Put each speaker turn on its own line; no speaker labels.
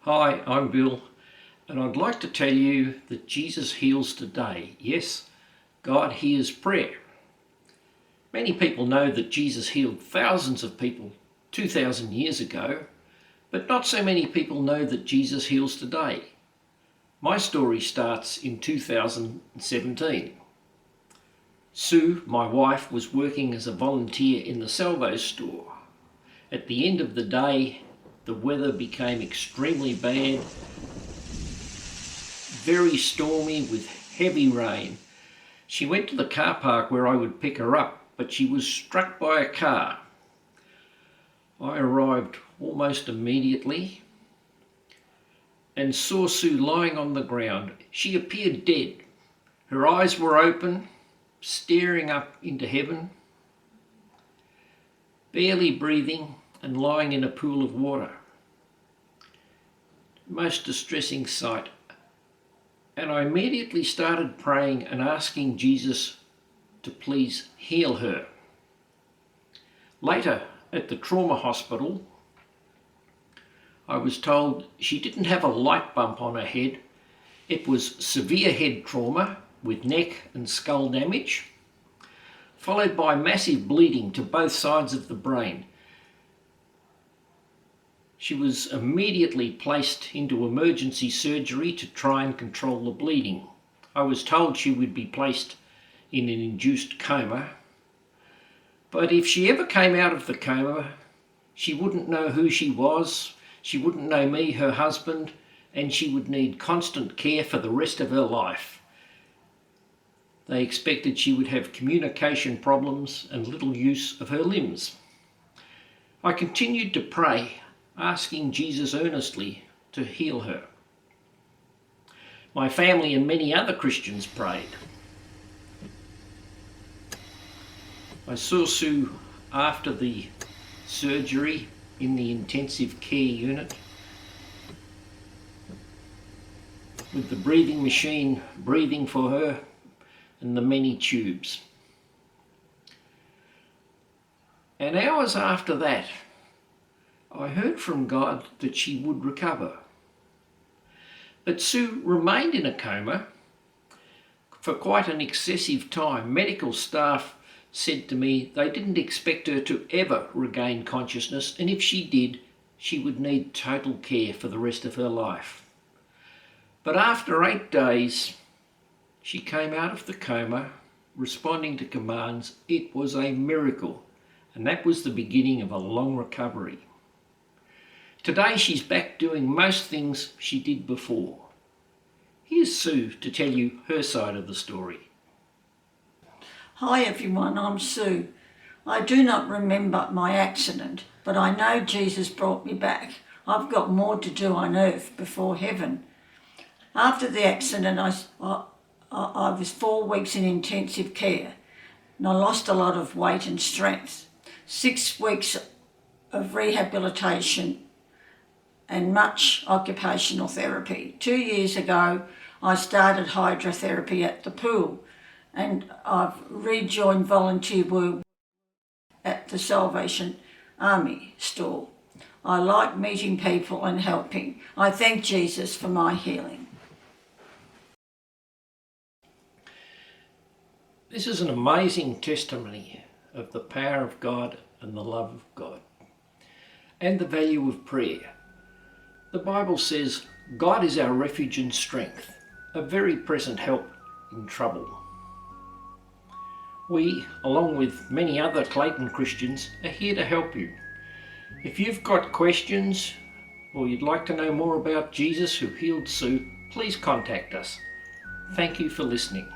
Hi, I'm Bill, and I'd like to tell you that Jesus heals today. Yes, God hears prayer. Many people know that Jesus healed thousands of people 2,000 years ago, but not so many people know that Jesus heals today. My story starts in 2017. Sue, my wife, was working as a volunteer in the Salvo store. At the end of the day, the weather became extremely bad, very stormy with heavy rain. She went to the car park where I would pick her up, but she was struck by a car. I arrived almost immediately and saw Sue lying on the ground. She appeared dead. Her eyes were open, staring up into heaven, barely breathing and lying in a pool of water. Most distressing sight. And I immediately started praying and asking Jesus to please heal her. Later, at the trauma hospital, I was told she didn't have a light bump on her head. It was severe head trauma with neck and skull damage, followed by massive bleeding to both sides of the brain. She was immediately placed into emergency surgery to try and control the bleeding. I was told she would be placed in an induced coma, but if she ever came out of the coma, she wouldn't know who she was, she wouldn't know me, her husband, and she would need constant care for the rest of her life. They expected she would have communication problems and little use of her limbs. I continued to pray, asking Jesus earnestly to heal her. My family and many other Christians prayed. I saw Sue after the surgery in the intensive care unit with the breathing machine breathing for her and the many tubes. And hours after that, I heard from God that she would recover. But Sue remained in a coma for quite an excessive time. Medical staff said to me they didn't expect her to ever regain consciousness, and if she did, she would need total care for the rest of her life. But after 8 days, she came out of the coma, responding to commands. It was a miracle, and that was the beginning of a long recovery. Today she's back doing most things she did before. Here's Sue to tell you her side of the story.
Hi everyone, I'm Sue. I do not remember my accident, but I know Jesus brought me back. I've got more to do on earth before heaven. After the accident, I was 4 weeks in intensive care and I lost a lot of weight and strength. 6 weeks of rehabilitation and much occupational therapy. 2 years ago, I started hydrotherapy at the pool, and I've rejoined volunteer work at the Salvation Army store. I like meeting people and helping. I thank Jesus for my healing.
This is an amazing testimony of the power of God and the love of God and the value of prayer. The Bible says, God is our refuge and strength, a very present help in trouble. We, along with many other Clayton Christians, are here to help you. If you've got questions or you'd like to know more about Jesus who healed Sue, please contact us. Thank you for listening.